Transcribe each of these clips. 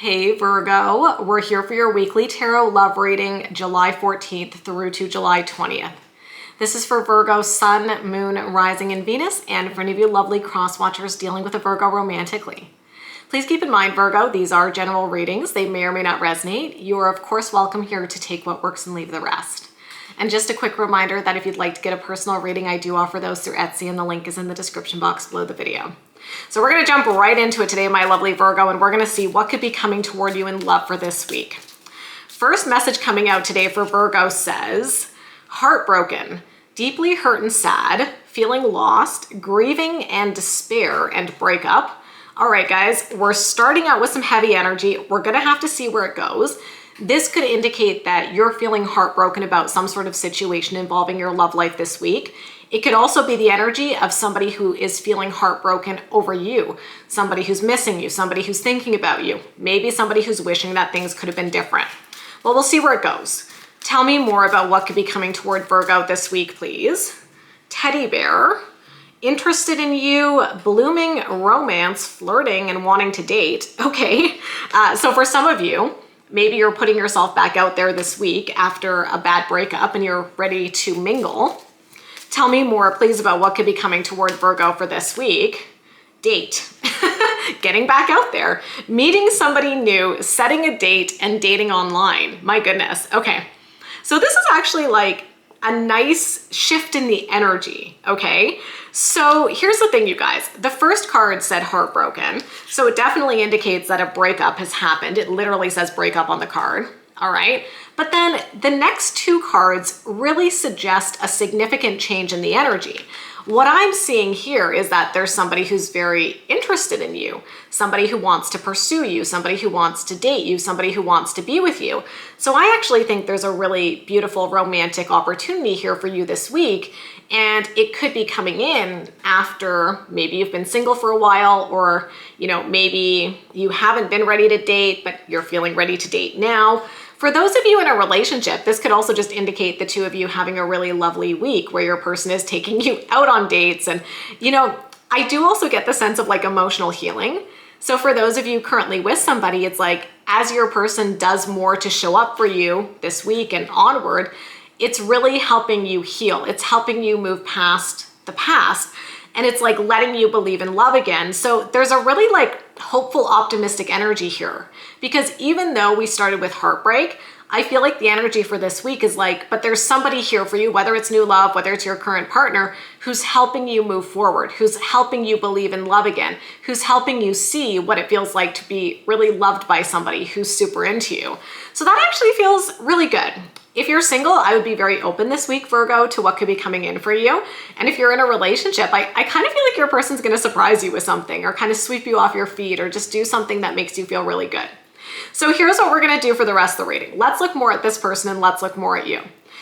Hey Virgo, we're here for your weekly tarot love reading July 14th through to July 20th. This is for Virgo, Sun, Moon, Rising, and Venus, and for any of you lovely cross-watchers dealing with a Virgo romantically. Please keep in mind, Virgo, these are general readings. They may or may not resonate. You are, of course, welcome here to take what works and leave the rest. And just a quick reminder that if you'd like to get a personal reading, I do offer those through Etsy, and the link is in the description box below the video. So we're going to jump right into it today, my lovely Virgo, and we're going to see what could be coming toward you in love for this week. First message coming out today for Virgo says, heartbroken, deeply hurt and sad, feeling lost, grieving and despair and breakup. All right, guys, we're starting out with some heavy energy. We're going to have to see where it goes. This could indicate that you're feeling heartbroken about some sort of situation involving your love life this week. It could also be the energy of somebody who is feeling heartbroken over you, somebody who's missing you, somebody who's thinking about you, maybe somebody who's wishing that things could have been different. Well, we'll see where it goes. Tell me more about what could be coming toward Virgo this week, please. Teddy bear, interested in you, blooming romance, flirting, and wanting to date. Okay, so for some of you, maybe you're putting yourself back out there this week after a bad breakup and you're ready to mingle. Tell me more, please, about what could be coming toward Virgo for this week. Date. Getting back out there. Meeting somebody new, setting a date, and dating online. My goodness. Okay. So this is actually like a nice shift in the energy, okay? So here's the thing, you guys. The first card said heartbroken, so it definitely indicates that a breakup has happened. It literally says breakup on the card, all right? But then the next two cards really suggest a significant change in the energy. What I'm seeing here is that there's somebody who's very interested in you, somebody who wants to pursue you, somebody who wants to date you, somebody who wants to be with you. So I actually think there's a really beautiful romantic opportunity here for you this week, and it could be coming in after maybe you've been single for a while, or maybe you haven't been ready to date, but you're feeling ready to date now. For those of you in a relationship, this could also just indicate the two of you having a really lovely week where your person is taking you out on dates. And, I do also get the sense of like emotional healing. So for those of you currently with somebody, it's like as your person does more to show up for you this week and onward, it's really helping you heal. It's helping you move past the past. And it's like letting you believe in love again. So there's a really like hopeful, optimistic energy here. Because even though we started with heartbreak, I feel like the energy for this week is like, but there's somebody here for you, whether it's new love, whether it's your current partner, who's helping you move forward, who's helping you believe in love again, who's helping you see what it feels like to be really loved by somebody who's super into you. So that actually feels really good. If you're single, I would be very open this week, Virgo, to what could be coming in for you. And if you're in a relationship, I kind of feel like your person's going to surprise you with something or kind of sweep you off your feet or just do something that makes you feel really good. So here's what we're going to do for the rest of the reading. Let's look more at this person and let's look more at you.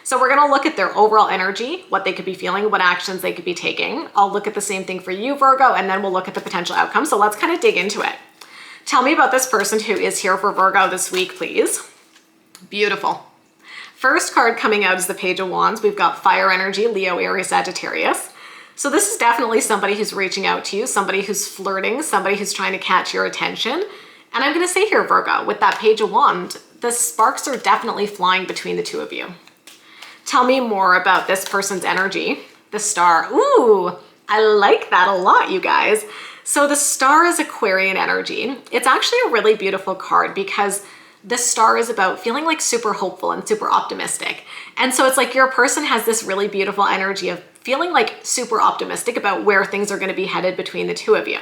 So we're going to look at their overall energy, what they could be feeling, what actions they could be taking. I'll look at the same thing for you, Virgo, and then we'll look at the potential outcome. So let's kind of dig into it. Tell me about this person who is here for Virgo this week, please. Beautiful. First card coming out is the Page of Wands. We've got fire energy, Leo, Aries, Sagittarius. So this is definitely somebody who's reaching out to you, somebody who's flirting, somebody who's trying to catch your attention. And I'm going to say here, Virgo, with that Page of Wands, the sparks are definitely flying between the two of you. Tell me more about this person's energy. The Star. Ooh, I like that a lot, you guys. So the Star is Aquarian energy. It's actually a really beautiful card because the Star is about feeling like super hopeful and super optimistic. And so it's like your person has this really beautiful energy of feeling like super optimistic about where things are going to be headed between the two of you.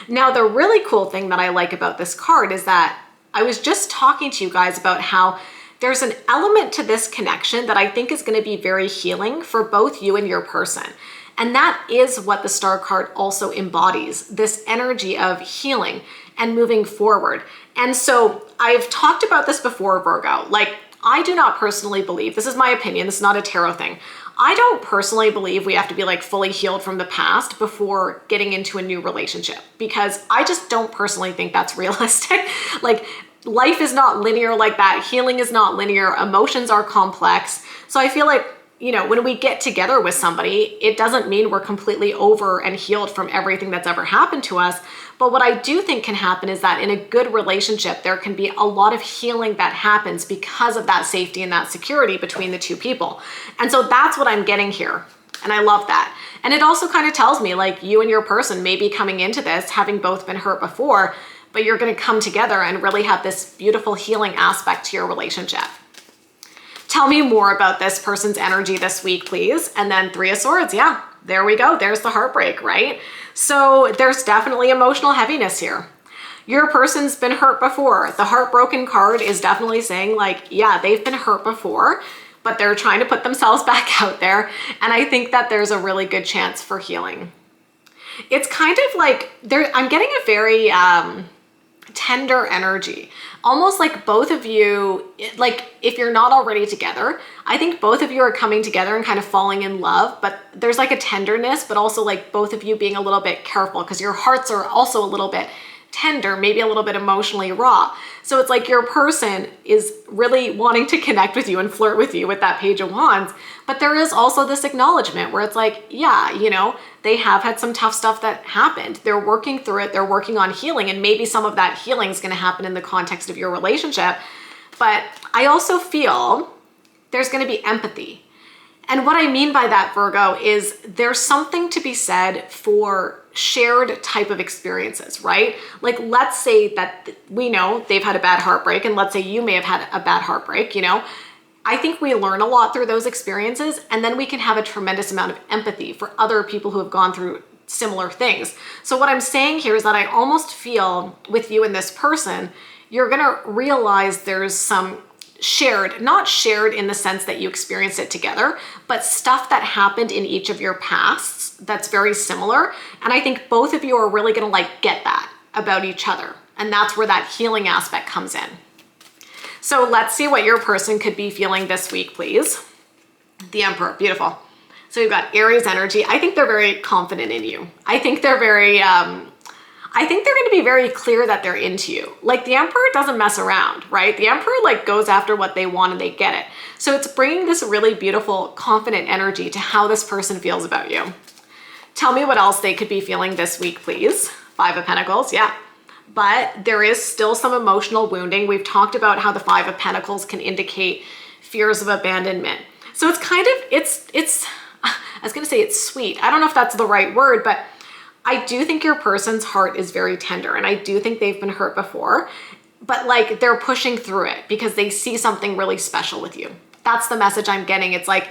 Now, the really cool thing that I like about this card is that I was just talking to you guys about how there's an element to this connection that I think is going to be very healing for both you and your person. And that is what the Star card also embodies, this energy of healing and moving forward. And so I've talked about this before, Virgo. Like, I do not personally believe, this is my opinion, this is not a tarot thing. I don't personally believe we have to be like fully healed from the past before getting into a new relationship, because I just don't personally think that's realistic. Like, life is not linear like that. Healing is not linear. Emotions are complex. So I feel like, you know, when we get together with somebody, it doesn't mean we're completely over and healed from everything that's ever happened to us. But what I do think can happen is that in a good relationship, there can be a lot of healing that happens because of that safety and that security between the two people. And so that's what I'm getting here. And I love that. And it also kind of tells me like you and your person may be coming into this having both been hurt before, but you're going to come together and really have this beautiful healing aspect to your relationship. Tell me more about this person's energy this week, please. And then Three of Swords. Yeah, there we go. There's the heartbreak, right? So there's definitely emotional heaviness here. Your person's been hurt before. The heartbroken card is definitely saying like, yeah, they've been hurt before, but they're trying to put themselves back out there. And I think that there's a really good chance for healing. It's kind of like I'm getting a very tender energy, almost like both of you, like if you're not already together, I think both of you are coming together and kind of falling in love, but there's like a tenderness, but also like both of you being a little bit careful because your hearts are also a little bit tender, maybe a little bit emotionally raw. So it's like your person is really wanting to connect with you and flirt with you with that Page of Wands. But there is also this acknowledgement where it's like, yeah, you know, they have had some tough stuff that happened. They're working through it. They're working on healing. And maybe some of that healing is going to happen in the context of your relationship. But I also feel there's going to be empathy. And what I mean by that, Virgo, is there's something to be said for shared type of experiences, right? Like, let's say that we know they've had a bad heartbreak, and let's say you may have had a bad heartbreak, you know? I think we learn a lot through those experiences, and then we can have a tremendous amount of empathy for other people who have gone through similar things. So what I'm saying here is that I almost feel with you and this person, you're gonna realize there's some shared, not shared in the sense that you experienced it together, but stuff that happened in each of your pasts that's very similar. And I think both of you are really gonna like get that about each other. And that's where that healing aspect comes in. So let's see what your person could be feeling this week, please. The Emperor, beautiful. So we've got Aries energy. I think they're very confident in you. I think they're very, I think they're going to be very clear that they're into you. Like the Emperor doesn't mess around, right? The Emperor like goes after what they want and they get it. So it's bringing this really beautiful, confident energy to how this person feels about you. Tell me what else they could be feeling this week, please. Five of Pentacles, yeah. But there is still some emotional wounding. We've talked about how the Five of Pentacles can indicate fears of abandonment. So it's kind of, it's, I was going to say it's sweet. I don't know if that's the right word, but I do think your person's heart is very tender, and I do think they've been hurt before, but like they're pushing through it because they see something really special with you. That's the message I'm getting. It's like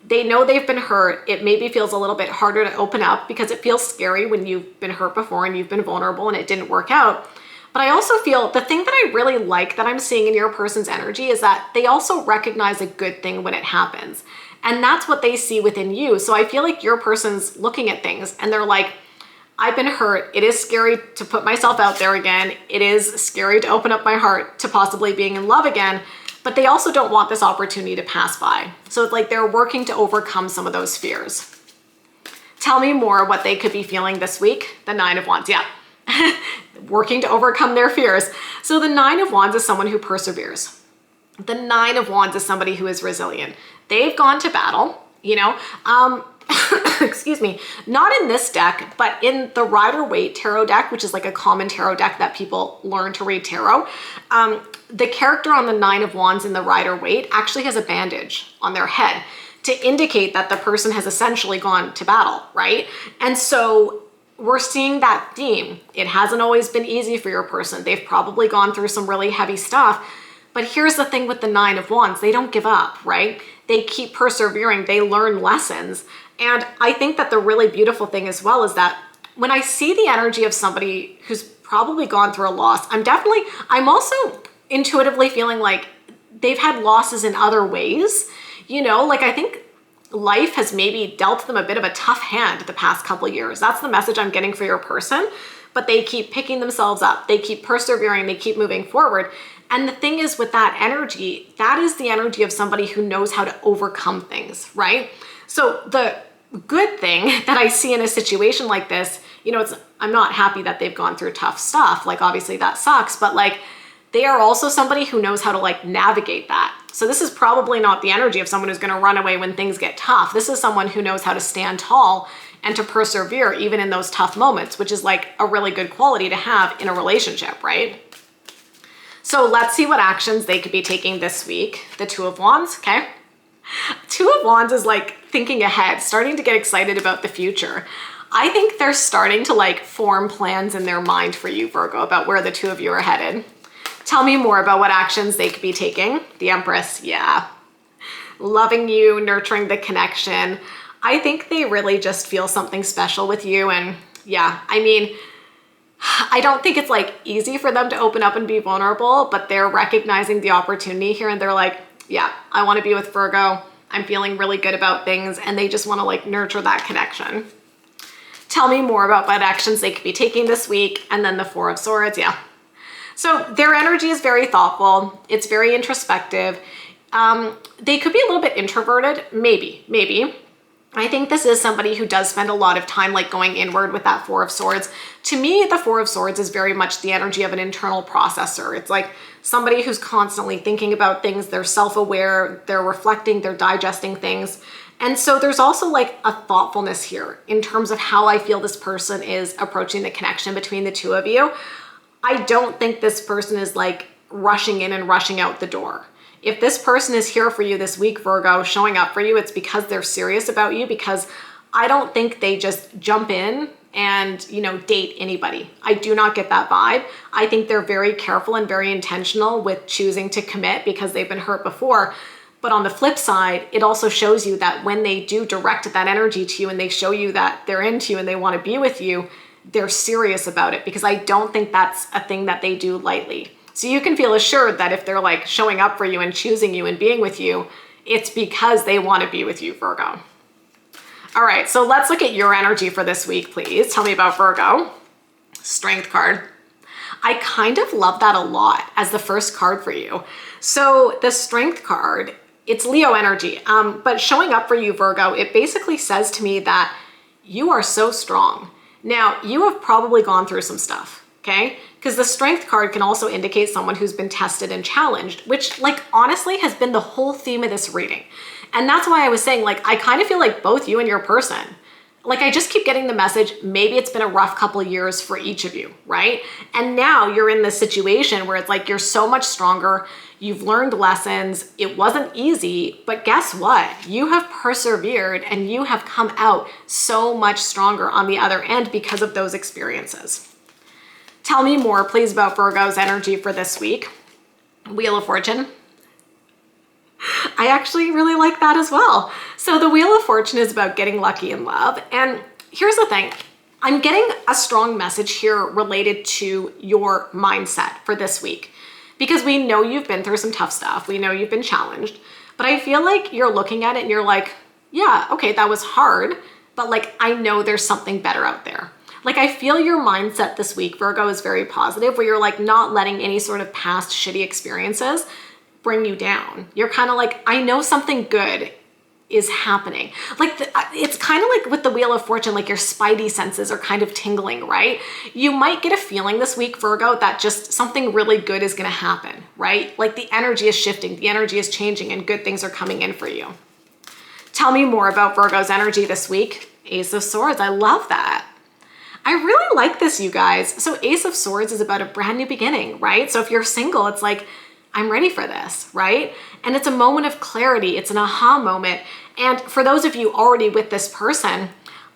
they know they've been hurt. It maybe feels a little bit harder to open up because it feels scary when you've been hurt before and you've been vulnerable and it didn't work out. But I also feel the thing that I really like that I'm seeing in your person's energy is that they also recognize a good thing when it happens. And that's what they see within you. So I feel like your person's looking at things and they're like, I've been hurt. It is scary to put myself out there again. It is scary to open up my heart to possibly being in love again, but they also don't want this opportunity to pass by. So it's like they're working to overcome some of those fears. Tell me more what they could be feeling this week. The Nine of Wands, yeah. Working to overcome their fears. So the Nine of Wands is someone who perseveres. The Nine of Wands is somebody who is resilient. They've gone to battle, you know, excuse me, not in this deck, but in the Rider-Waite tarot deck, which is like a common tarot deck that people learn to read tarot. The character on the Nine of Wands in the Rider-Waite actually has a bandage on their head to indicate that the person has essentially gone to battle, right? And so we're seeing that theme. It hasn't always been easy for your person. They've probably gone through some really heavy stuff. But here's the thing with the Nine of Wands, they don't give up, right? They keep persevering, they learn lessons. And I think that the really beautiful thing as well is that when I see the energy of somebody who's probably gone through a loss, I'm also intuitively feeling like they've had losses in other ways. You know, like I think life has maybe dealt them a bit of a tough hand the past couple of years. That's the message I'm getting for your person. But they keep picking themselves up. They keep persevering. They keep moving forward. And the thing is with that energy, that is the energy of somebody who knows how to overcome things, right? So the good thing that I see in a situation like this, you know, I'm not happy that they've gone through tough stuff. Like obviously that sucks, but like they are also somebody who knows how to like navigate that. So this is probably not the energy of someone who's going to run away when things get tough. This is someone who knows how to stand tall and to persevere even in those tough moments, which is like a really good quality to have in a relationship, right? So let's see what actions they could be taking this week. The Two of Wands, okay? Two of Wands is like thinking ahead, starting to get excited about the future. I think they're starting to like form plans in their mind for you, Virgo, about where the two of you are headed. Tell me more about what actions they could be taking. The Empress, yeah. Loving you, nurturing the connection. I think they really just feel something special with you. And yeah, I mean, I don't think it's like easy for them to open up and be vulnerable, but they're recognizing the opportunity here and they're like, yeah, I want to be with Virgo. I'm feeling really good about things, and they just want to like nurture that connection. Tell me more about what actions they could be taking this week. And then the Four of Swords, yeah. So their energy is very thoughtful. It's very introspective. They could be a little bit introverted, maybe. I think this is somebody who does spend a lot of time like going inward with that Four of Swords. To me, the Four of Swords is very much the energy of an internal processor. It's like somebody who's constantly thinking about things. They're self-aware, they're reflecting, they're digesting things. And so there's also like a thoughtfulness here in terms of how I feel this person is approaching the connection between the two of you. I don't think this person is like rushing in and rushing out the door. If this person is here for you this week, Virgo, showing up for you, it's because they're serious about you, because I don't think they just jump in and, you know, date anybody. I do not get that vibe. I think they're very careful and very intentional with choosing to commit because they've been hurt before. But on the flip side, it also shows you that when they do direct that energy to you and they show you that they're into you and they want to be with you, they're serious about it, because I don't think that's a thing that they do lightly. So you can feel assured that if they're like showing up for you and choosing you and being with you, it's because they want to be with you, Virgo. All right, so let's look at your energy for this week, please. Tell me about Virgo. Strength card. I kind of love that a lot as the first card for you. So the Strength card, it's Leo energy, but showing up for you, Virgo, it basically says to me that you are so strong. Now, you have probably gone through some stuff, okay? Because the Strength card can also indicate someone who's been tested and challenged, which like honestly has been the whole theme of this reading. And that's why I was saying, like, I kind of feel like both you and your person, like I just keep getting the message, maybe it's been a rough couple of years for each of you, right? And now you're in this situation where it's like you're so much stronger, you've learned lessons, it wasn't easy, but guess what? You have persevered and you have come out so much stronger on the other end because of those experiences. Tell me more, please, about Virgo's energy for this week. Wheel of Fortune. I actually really like that as well. So the Wheel of Fortune is about getting lucky in love. And here's the thing. I'm getting a strong message here related to your mindset for this week, because we know you've been through some tough stuff. We know you've been challenged, but I feel like you're looking at it and you're like, yeah, okay, that was hard, but like, I know there's something better out there. Like, I feel your mindset this week, Virgo, is very positive, where you're like not letting any sort of past shitty experiences bring you down. You're kind of like, I know something good is happening. Like, it's kind of like with the Wheel of Fortune, like your spidey senses are kind of tingling, right? You might get a feeling this week, Virgo, that just something really good is going to happen, right? Like the energy is shifting, the energy is changing, and good things are coming in for you. Tell me more about Virgo's energy this week. Ace of Swords, I love that. I really like this, you guys. So Ace of Swords is about a brand new beginning, right? So if you're single, it's like, I'm ready for this, right? And it's a moment of clarity. It's an aha moment. And for those of you already with this person,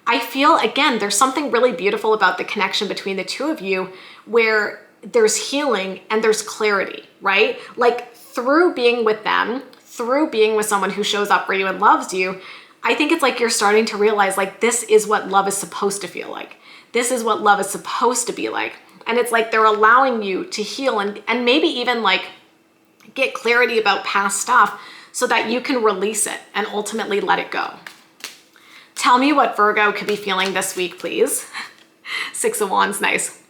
I feel, again, there's something really beautiful about the connection between the two of you where there's healing and there's clarity, right? Like through being with them, through being with someone who shows up for you and loves you, I think it's like you're starting to realize like this is what love is supposed to feel like. This is what love is supposed to be like. And it's like they're allowing you to heal and maybe even like get clarity about past stuff so that you can release it and ultimately let it go. Tell me what Virgo could be feeling this week, please. Six of Wands, nice.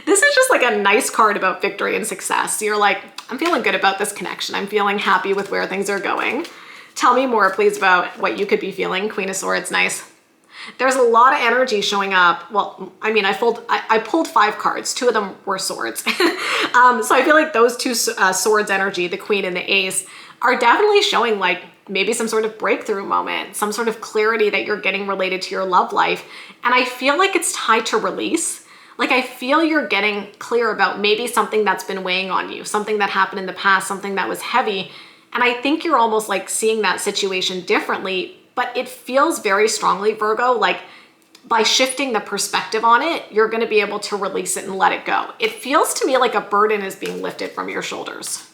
This is just like a nice card about victory and success. So you're like, I'm feeling good about this connection. I'm feeling happy with where things are going. Tell me more, please, about what you could be feeling. Queen of Swords, nice. There's a lot of energy showing up. Well, I mean, I pulled 5 cards. 2 of them were swords. So I feel like those 2 swords energy, the queen and the ace, are definitely showing like maybe some sort of breakthrough moment, some sort of clarity that you're getting related to your love life. And I feel like it's tied to release. Like I feel you're getting clear about maybe something that's been weighing on you, something that happened in the past, something that was heavy. And I think you're almost like seeing that situation differently, but it feels very strongly, Virgo, like by shifting the perspective on it, you're going to be able to release it and let it go. It feels to me like a burden is being lifted from your shoulders.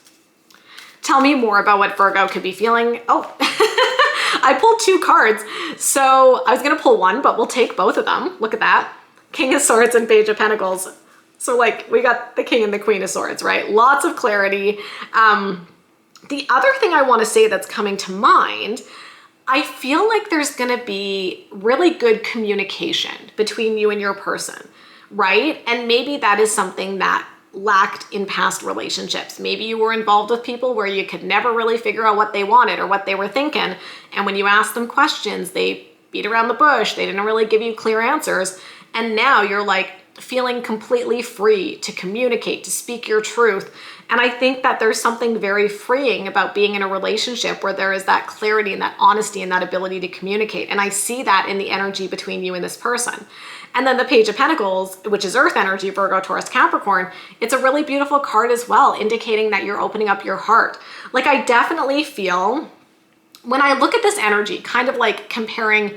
Tell me more about what Virgo could be feeling. Oh, I pulled 2 cards. So I was going to pull 1, but we'll take both of them. Look at that. King of Swords and Page of Pentacles. So like we got the King and the Queen of Swords, right? Lots of clarity. The other thing I want to say that's coming to mind, I feel like there's going to be really good communication between you and your person, right? And maybe that is something that lacked in past relationships. Maybe you were involved with people where you could never really figure out what they wanted or what they were thinking. And when you asked them questions, they beat around the bush. They didn't really give you clear answers. And now you're like feeling completely free to communicate, to speak your truth. And I think that there's something very freeing about being in a relationship where there is that clarity and that honesty and that ability to communicate. And I see that in the energy between you and this person. And then the Page of Pentacles, which is Earth energy, Virgo, Taurus, Capricorn, it's a really beautiful card as well, indicating that you're opening up your heart. Like I definitely feel, when I look at this energy, kind of like comparing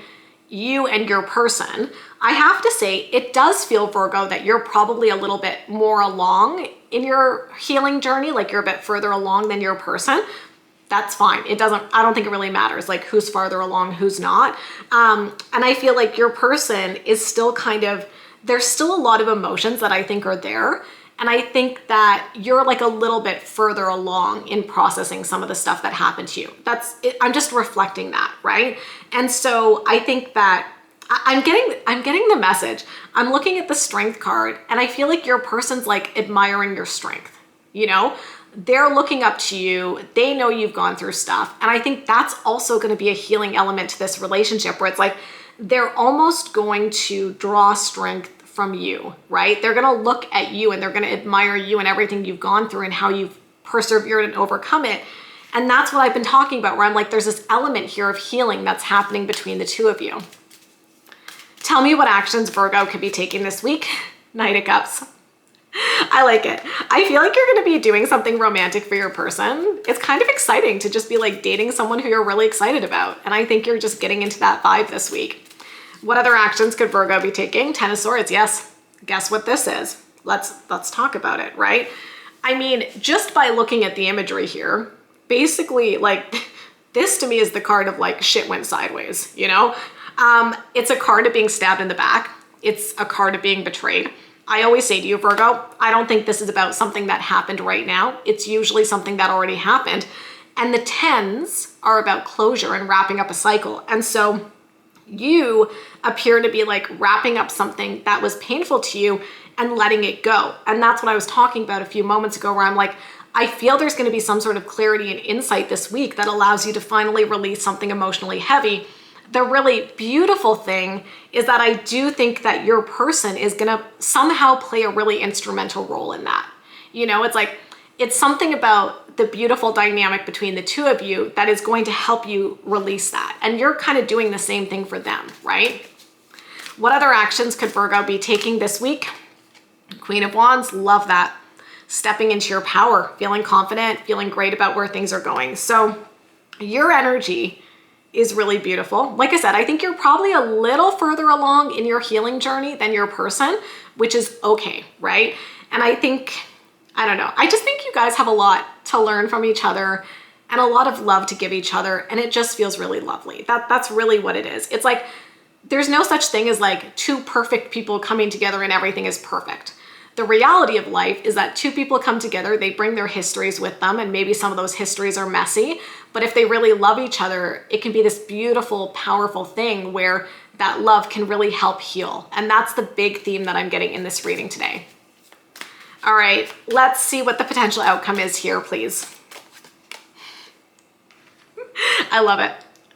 you and your person, I have to say it does feel, Virgo, that you're probably a little bit more along in your healing journey, like you're a bit further along than your person. That's fine. I don't think it really matters like who's farther along, who's not. And I feel like your person is still there's still a lot of emotions that I think are there. And I think that you're like a little bit further along in processing some of the stuff that happened to you. That's it. I'm just reflecting that, right? And so I think that I'm getting the message. I'm looking at the Strength card and I feel like your person's like admiring your strength, you know? They're looking up to you. They know you've gone through stuff. And I think that's also going to be a healing element to this relationship where it's like they're almost going to draw strength from you, right? They're going to look at you and they're going to admire you and everything you've gone through and how you've persevered and overcome it. And that's what I've been talking about, where I'm like, there's this element here of healing that's happening between the two of you. Tell me what actions Virgo could be taking this week. Knight of Cups. I like it. I feel like you're going to be doing something romantic for your person. It's kind of exciting to just be like dating someone who you're really excited about. And I think you're just getting into that vibe this week. What other actions could Virgo be taking? 10 of Swords. Yes. Guess what this is? Let's talk about it, right? I mean, just by looking at the imagery here, basically like this to me is the card of like shit went sideways, you know? It's a card of being stabbed in the back. It's a card of being betrayed. I always say to you, Virgo, I don't think this is about something that happened right now. It's usually something that already happened. And the 10s are about closure and wrapping up a cycle. And so you appear to be like wrapping up something that was painful to you and letting it go. And that's what I was talking about a few moments ago, where I'm like, I feel there's going to be some sort of clarity and insight this week that allows you to finally release something emotionally heavy. The really beautiful thing is that I do think that your person is going to somehow play a really instrumental role in that. You know, it's like, it's something about the beautiful dynamic between the two of you that is going to help you release that. And you're kind of doing the same thing for them, right? What other actions could Virgo be taking this week? Queen of Wands, love that. Stepping into your power, feeling confident, feeling great about where things are going. So your energy is really beautiful. Like I said, I think you're probably a little further along in your healing journey than your person, which is okay, right? And I think, I don't know, I just think you guys have a lot to learn from each other and a lot of love to give each other. And it just feels really lovely. That's really what it is. It's like, there's no such thing as like two perfect people coming together and everything is perfect. The reality of life is that two people come together, they bring their histories with them, and maybe some of those histories are messy, but if they really love each other, it can be this beautiful, powerful thing where that love can really help heal. And that's the big theme that I'm getting in this reading today. All right, let's see what the potential outcome is here, please. I love it.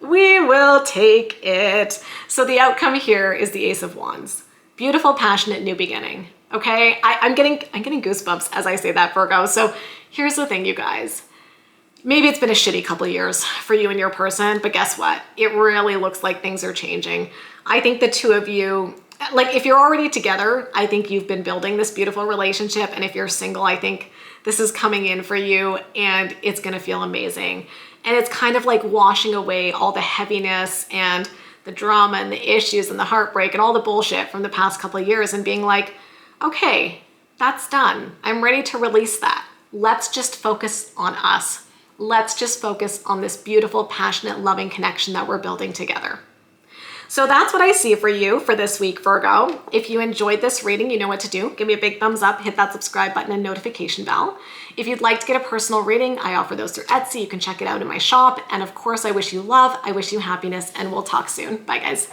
We will take it. So the outcome here is the Ace of Wands. Beautiful, passionate, new beginning. Okay, I'm getting goosebumps as I say that, Virgo. So here's the thing, you guys. Maybe it's been a shitty couple of years for you and your person, but guess what? It really looks like things are changing. I think the two of you, like if you're already together, I think you've been building this beautiful relationship. And if you're single, I think this is coming in for you and it's gonna feel amazing. And it's kind of like washing away all the heaviness and the drama and the issues and the heartbreak and all the bullshit from the past couple of years and being like, okay, that's done. I'm ready to release that. Let's just focus on us. Let's just focus on this beautiful, passionate, loving connection that we're building together. So that's what I see for you for this week, Virgo. If you enjoyed this reading, you know what to do. Give me a big thumbs up, hit that subscribe button and notification bell. If you'd like to get a personal reading, I offer those through Etsy. You can check it out in my shop. And of course, I wish you love, I wish you happiness, and we'll talk soon. Bye, guys.